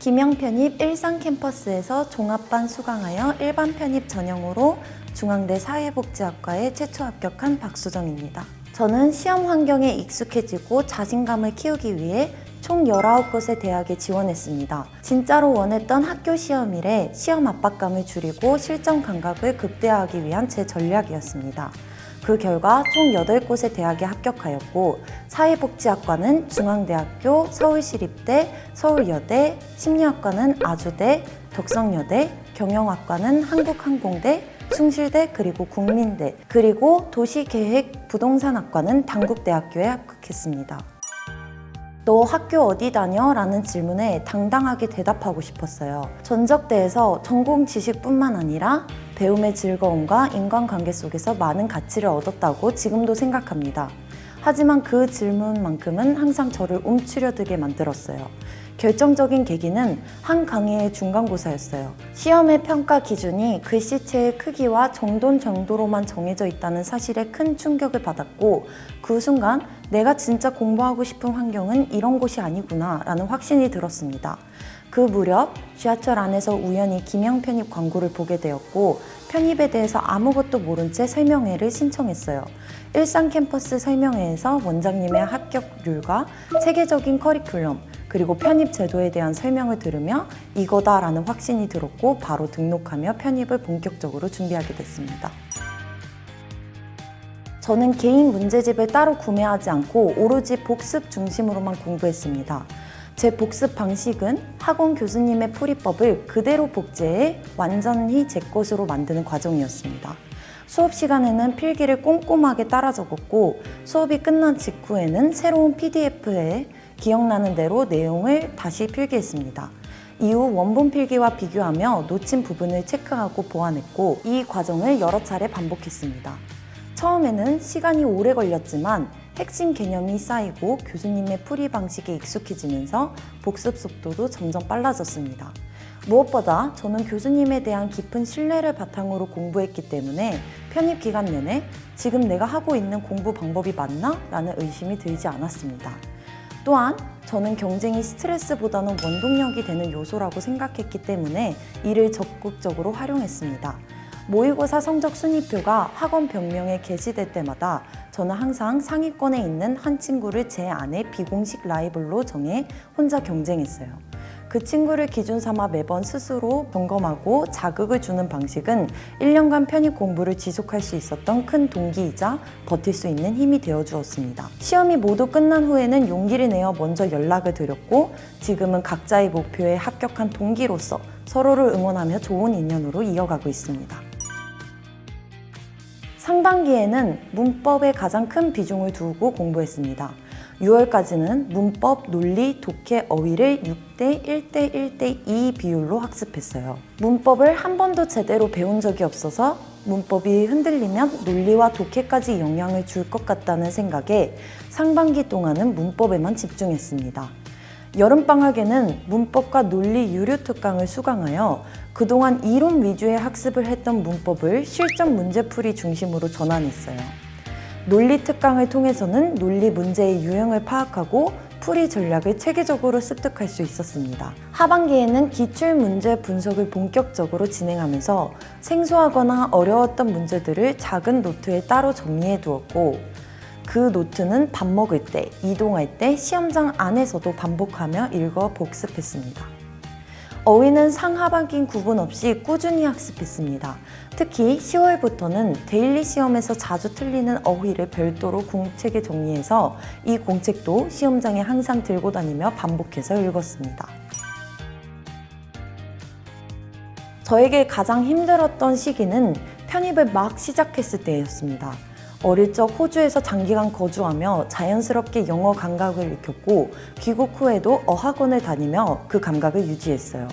기명 편입 일산 캠퍼스에서 종합반 수강하여 일반 편입 전형으로 중앙대 사회복지학과에 최초 합격한 박수정입니다. 저는 시험 환경에 익숙해지고 자신감을 키우기 위해 총 19곳의 대학에 지원했습니다. 진짜로 원했던 학교 시험이래 시험 압박감을 줄이고 실전 감각을 극대화하기 위한 제 전략이었습니다. 그 결과 총 8곳의 대학에 합격하였고 사회복지학과는 중앙대학교, 서울시립대, 서울여대, 심리학과는 아주대, 덕성여대, 경영학과는 한국항공대, 숭실대 그리고 국민대 그리고 도시계획 부동산학과는 단국대학교에 합격했습니다. 너 학교 어디 다녀? 라는 질문에 당당하게 대답하고 싶었어요. 전적대에서 전공 지식뿐만 아니라 배움의 즐거움과 인간관계 속에서 많은 가치를 얻었다고 지금도 생각합니다. 하지만 그 질문만큼은 항상 저를 움츠려들게 만들었어요. 결정적인 계기는 한 강의의 중간고사였어요. 시험의 평가 기준이 글씨체의 크기와 정돈 정도로만 정해져 있다는 사실에 큰 충격을 받았고 그 순간 내가 진짜 공부하고 싶은 환경은 이런 곳이 아니구나 라는 확신이 들었습니다. 그 무렵 지하철 안에서 우연히 기명 편입 광고를 보게 되었고 편입에 대해서 아무것도 모른 채 설명회를 신청했어요. 일산 캠퍼스 설명회에서 원장님의 합격률과 체계적인 커리큘럼 그리고 편입 제도에 대한 설명을 들으며 이거다라는 확신이 들었고 바로 등록하며 편입을 본격적으로 준비하게 됐습니다. 저는 개인 문제집을 따로 구매하지 않고 오로지 복습 중심으로만 공부했습니다. 제 복습 방식은 학원 교수님의 풀이법을 그대로 복제해 완전히 제 것으로 만드는 과정이었습니다. 수업 시간에는 필기를 꼼꼼하게 따라 적었고 수업이 끝난 직후에는 새로운 PDF에 기억나는 대로 내용을 다시 필기했습니다. 이후 원본 필기와 비교하며 놓친 부분을 체크하고 보완했고 이 과정을 여러 차례 반복했습니다. 처음에는 시간이 오래 걸렸지만 핵심 개념이 쌓이고 교수님의 풀이 방식에 익숙해지면서 복습 속도도 점점 빨라졌습니다. 무엇보다 저는 교수님에 대한 깊은 신뢰를 바탕으로 공부했기 때문에 편입 기간 내내 지금 내가 하고 있는 공부 방법이 맞나? 라는 의심이 들지 않았습니다. 또한 저는 경쟁이 스트레스보다는 원동력이 되는 요소라고 생각했기 때문에 이를 적극적으로 활용했습니다. 모의고사 성적 순위표가 학원 벽면에 게시될 때마다 저는 항상 상위권에 있는 한 친구를 제 안에 비공식 라이벌로 정해 혼자 경쟁했어요. 그 친구를 기준 삼아 매번 스스로 점검하고 자극을 주는 방식은 1년간 편입 공부를 지속할 수 있었던 큰 동기이자 버틸 수 있는 힘이 되어주었습니다. 시험이 모두 끝난 후에는 용기를 내어 먼저 연락을 드렸고 지금은 각자의 목표에 합격한 동기로서 서로를 응원하며 좋은 인연으로 이어가고 있습니다. 상반기에는 문법에 가장 큰 비중을 두고 공부했습니다. 6월까지는 문법, 논리, 독해, 어휘를 6대 1대 1대 2 비율로 학습했어요. 문법을 한 번도 제대로 배운 적이 없어서 문법이 흔들리면 논리와 독해까지 영향을 줄 것 같다는 생각에 상반기 동안은 문법에만 집중했습니다. 여름방학에는 문법과 논리 유료 특강을 수강하여 그동안 이론 위주의 학습을 했던 문법을 실전 문제풀이 중심으로 전환했어요. 논리 특강을 통해서는 논리 문제의 유형을 파악하고 풀이 전략을 체계적으로 습득할 수 있었습니다. 하반기에는 기출 문제 분석을 본격적으로 진행하면서 생소하거나 어려웠던 문제들을 작은 노트에 따로 정리해 두었고 그 노트는 밥 먹을 때, 이동할 때 시험장 안에서도 반복하며 읽어 복습했습니다. 어휘는 상하반기 구분 없이 꾸준히 학습했습니다. 특히 10월부터는 데일리 시험에서 자주 틀리는 어휘를 별도로 공책에 정리해서 이 공책도 시험장에 항상 들고 다니며 반복해서 읽었습니다. 저에게 가장 힘들었던 시기는 편입을 막 시작했을 때였습니다. 어릴 적 호주에서 장기간 거주하며 자연스럽게 영어 감각을 익혔고 귀국 후에도 어학원을 다니며 그 감각을 유지했어요.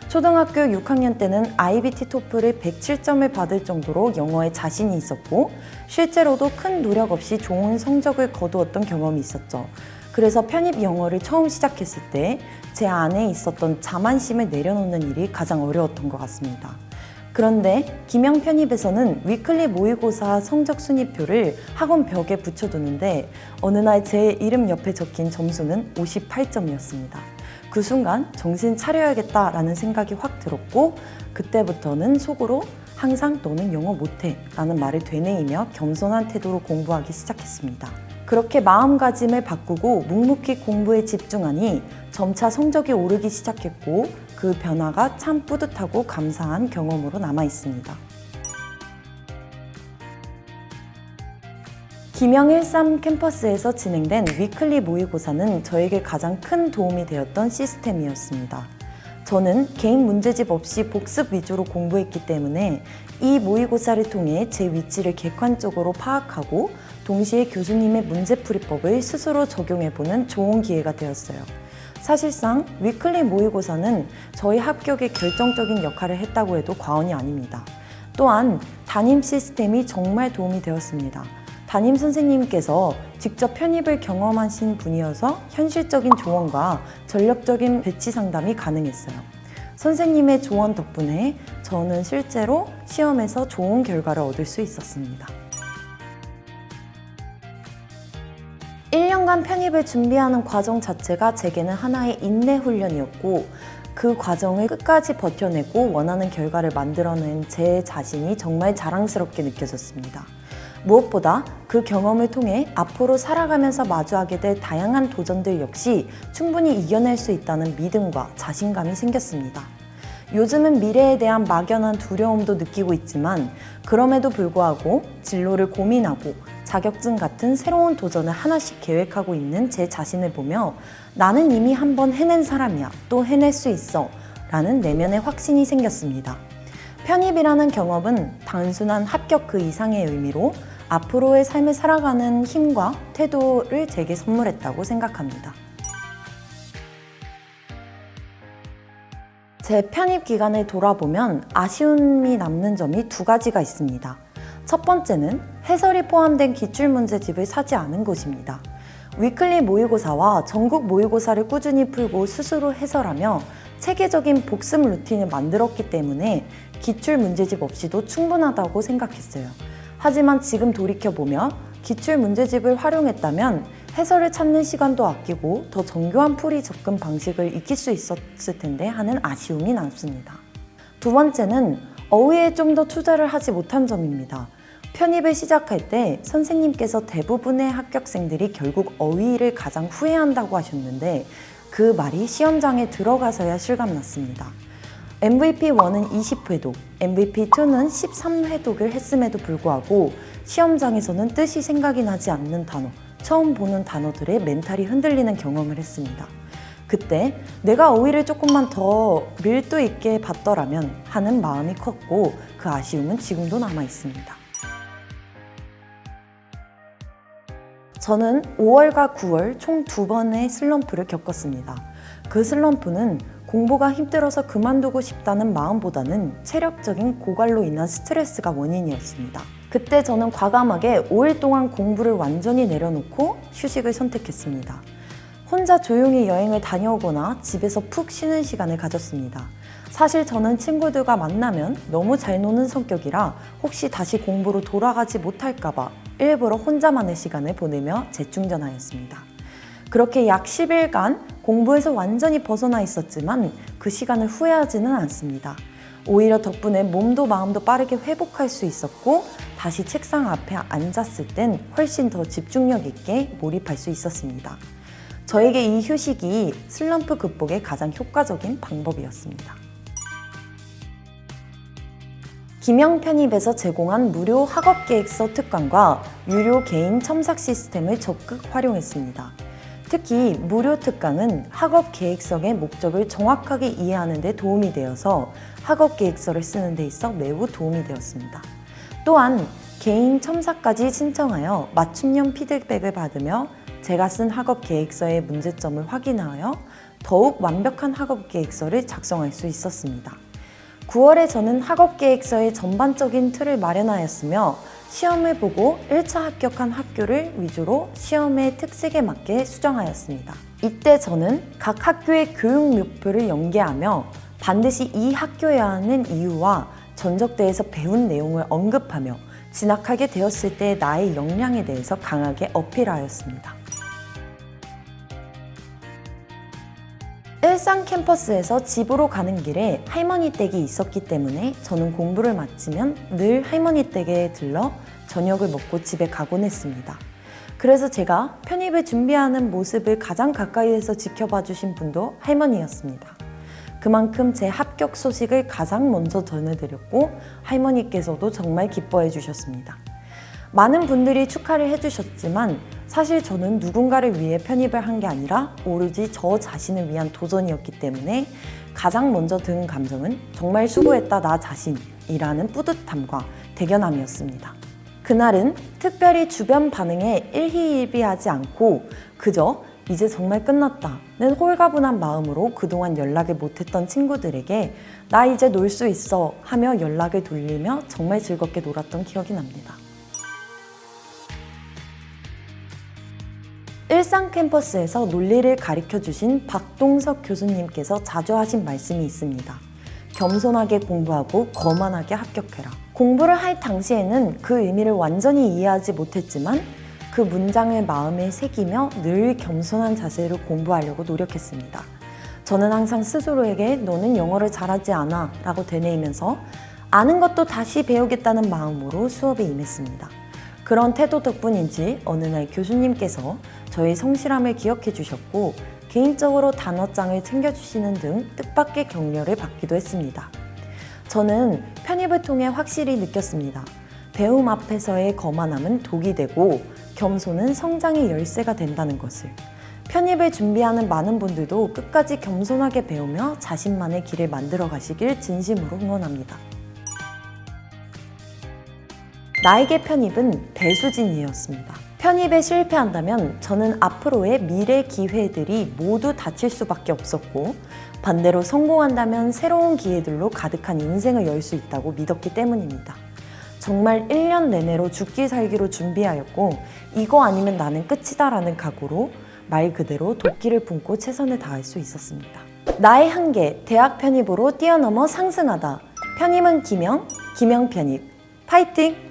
초등학교 6학년 때는 IBT 토플을 107점을 받을 정도로 영어에 자신이 있었고 실제로도 큰 노력 없이 좋은 성적을 거두었던 경험이 있었죠. 그래서 편입 영어를 처음 시작했을 때 제 안에 있었던 자만심을 내려놓는 일이 가장 어려웠던 것 같습니다. 그런데 김영 편입에서는 위클리 모의고사 성적 순위표를 학원 벽에 붙여두는데 어느 날 제 이름 옆에 적힌 점수는 58점이었습니다. 그 순간 정신 차려야겠다라는 생각이 확 들었고 그때부터는 속으로 항상 너는 영어 못해 라는 말을 되뇌이며 겸손한 태도로 공부하기 시작했습니다. 그렇게 마음가짐을 바꾸고 묵묵히 공부에 집중하니 점차 성적이 오르기 시작했고 그 변화가 참 뿌듯하고 감사한 경험으로 남아 있습니다. 김영 13 캠퍼스에서 진행된 위클리 모의고사는 저에게 가장 큰 도움이 되었던 시스템이었습니다. 저는 개인 문제집 없이 복습 위주로 공부했기 때문에 이 모의고사를 통해 제 위치를 객관적으로 파악하고 동시에 교수님의 문제풀이법을 스스로 적용해보는 좋은 기회가 되었어요. 사실상 위클리 모의고사는 저희 합격에 결정적인 역할을 했다고 해도 과언이 아닙니다. 또한 담임 시스템이 정말 도움이 되었습니다. 담임 선생님께서 직접 편입을 경험하신 분이어서 현실적인 조언과 전략적인 배치 상담이 가능했어요. 선생님의 조언 덕분에 저는 실제로 시험에서 좋은 결과를 얻을 수 있었습니다. 1년간 편입을 준비하는 과정 자체가 제게는 하나의 인내 훈련이었고 그 과정을 끝까지 버텨내고 원하는 결과를 만들어낸 제 자신이 정말 자랑스럽게 느껴졌습니다. 무엇보다 그 경험을 통해 앞으로 살아가면서 마주하게 될 다양한 도전들 역시 충분히 이겨낼 수 있다는 믿음과 자신감이 생겼습니다. 요즘은 미래에 대한 막연한 두려움도 느끼고 있지만 그럼에도 불구하고 진로를 고민하고 자격증 같은 새로운 도전을 하나씩 계획하고 있는 제 자신을 보며 나는 이미 한번 해낸 사람이야, 또 해낼 수 있어 라는 내면의 확신이 생겼습니다. 편입이라는 경험은 단순한 합격 그 이상의 의미로 앞으로의 삶을 살아가는 힘과 태도를 제게 선물했다고 생각합니다. 제 편입 기간을 돌아보면 아쉬움이 남는 점이 두 가지가 있습니다. 첫 번째는 해설이 포함된 기출문제집을 사지 않은 것입니다. 위클리 모의고사와 전국 모의고사를 꾸준히 풀고 스스로 해설하며 체계적인 복습 루틴을 만들었기 때문에 기출문제집 없이도 충분하다고 생각했어요. 하지만 지금 돌이켜보며 기출문제집을 활용했다면 해설을 찾는 시간도 아끼고 더 정교한 풀이 접근 방식을 익힐 수 있었을 텐데 하는 아쉬움이 남습니다. 두 번째는 어휘에 좀 더 투자를 하지 못한 점입니다. 편입을 시작할 때 선생님께서 대부분의 합격생들이 결국 어휘를 가장 후회한다고 하셨는데 그 말이 시험장에 들어가서야 실감났습니다. MVP1은 20회독, MVP2는 13회독을 했음에도 불구하고 시험장에서는 뜻이 생각이 나지 않는 단어, 처음 보는 단어들의 멘탈이 흔들리는 경험을 했습니다. 그때 내가 어휘를 조금만 더 밀도 있게 봤더라면 하는 마음이 컸고 그 아쉬움은 지금도 남아 있습니다. 저는 5월과 9월 총 2번의 슬럼프를 겪었습니다. 그 슬럼프는 공부가 힘들어서 그만두고 싶다는 마음보다는 체력적인 고갈로 인한 스트레스가 원인이었습니다. 그때 저는 과감하게 5일 동안 공부를 완전히 내려놓고 휴식을 선택했습니다. 혼자 조용히 여행을 다녀오거나 집에서 푹 쉬는 시간을 가졌습니다. 사실 저는 친구들과 만나면 너무 잘 노는 성격이라 혹시 다시 공부로 돌아가지 못할까봐 일부러 혼자만의 시간을 보내며 재충전하였습니다. 그렇게 약 10일간 공부에서 완전히 벗어나 있었지만 그 시간을 후회하지는 않습니다. 오히려 덕분에 몸도 마음도 빠르게 회복할 수 있었고 다시 책상 앞에 앉았을 땐 훨씬 더 집중력 있게 몰입할 수 있었습니다. 저에게 이 휴식이 슬럼프 극복의 가장 효과적인 방법이었습니다. 김영 편입에서 제공한 무료 학업계획서 특강과 유료 개인 첨삭 시스템을 적극 활용했습니다. 특히 무료 특강은 학업계획서의 목적을 정확하게 이해하는 데 도움이 되어서 학업계획서를 쓰는 데 있어 매우 도움이 되었습니다. 또한 개인 첨삭까지 신청하여 맞춤형 피드백을 받으며 제가 쓴 학업계획서의 문제점을 확인하여 더욱 완벽한 학업계획서를 작성할 수 있었습니다. 9월에 저는 학업계획서의 전반적인 틀을 마련하였으며 시험을 보고 1차 합격한 학교를 위주로 시험의 특색에 맞게 수정하였습니다. 이때 저는 각 학교의 교육 목표를 연계하며 반드시 이 학교여야 하는 이유와 전적대에서 배운 내용을 언급하며 진학하게 되었을 때 나의 역량에 대해서 강하게 어필하였습니다. 일산 캠퍼스에서 집으로 가는 길에 할머니 댁이 있었기 때문에 저는 공부를 마치면 늘 할머니 댁에 들러 저녁을 먹고 집에 가곤 했습니다. 그래서 제가 편입을 준비하는 모습을 가장 가까이에서 지켜봐 주신 분도 할머니였습니다. 그만큼 제 합격 소식을 가장 먼저 전해드렸고 할머니께서도 정말 기뻐해 주셨습니다. 많은 분들이 축하를 해주셨지만 사실 저는 누군가를 위해 편입을 한 게 아니라 오로지 저 자신을 위한 도전이었기 때문에 가장 먼저 든 감정은 정말 수고했다 나 자신이라는 뿌듯함과 대견함이었습니다. 그날은 특별히 주변 반응에 일희일비하지 않고 그저 이제 정말 끝났다는 홀가분한 마음으로 그동안 연락을 못했던 친구들에게 나 이제 놀 수 있어 하며 연락을 돌리며 정말 즐겁게 놀았던 기억이 납니다. 일산 캠퍼스에서 논리를 가르쳐주신 박동석 교수님께서 자주 하신 말씀이 있습니다. 겸손하게 공부하고 거만하게 합격해라. 공부를 할 당시에는 그 의미를 완전히 이해하지 못했지만 그 문장을 마음에 새기며 늘 겸손한 자세로 공부하려고 노력했습니다. 저는 항상 스스로에게 너는 영어를 잘하지 않아 라고 되뇌이면서 아는 것도 다시 배우겠다는 마음으로 수업에 임했습니다. 그런 태도 덕분인지 어느 날 교수님께서 저의 성실함을 기억해 주셨고 개인적으로 단어장을 챙겨주시는 등 뜻밖의 격려를 받기도 했습니다. 저는 편입을 통해 확실히 느꼈습니다. 배움 앞에서의 거만함은 독이 되고 겸손은 성장의 열쇠가 된다는 것을. 편입을 준비하는 많은 분들도 끝까지 겸손하게 배우며 자신만의 길을 만들어 가시길 진심으로 응원합니다. 나에게 편입은 배수진이었습니다. 편입에 실패한다면 저는 앞으로의 미래 기회들이 모두 닫힐 수밖에 없었고 반대로 성공한다면 새로운 기회들로 가득한 인생을 열 수 있다고 믿었기 때문입니다. 정말 1년 내내로 죽기 살기로 준비하였고 이거 아니면 나는 끝이다라는 각오로 말 그대로 도끼를 품고 최선을 다할 수 있었습니다. 나의 한계, 대학 편입으로 뛰어넘어 상승하다. 편입은 기명, 기명 편입. 파이팅!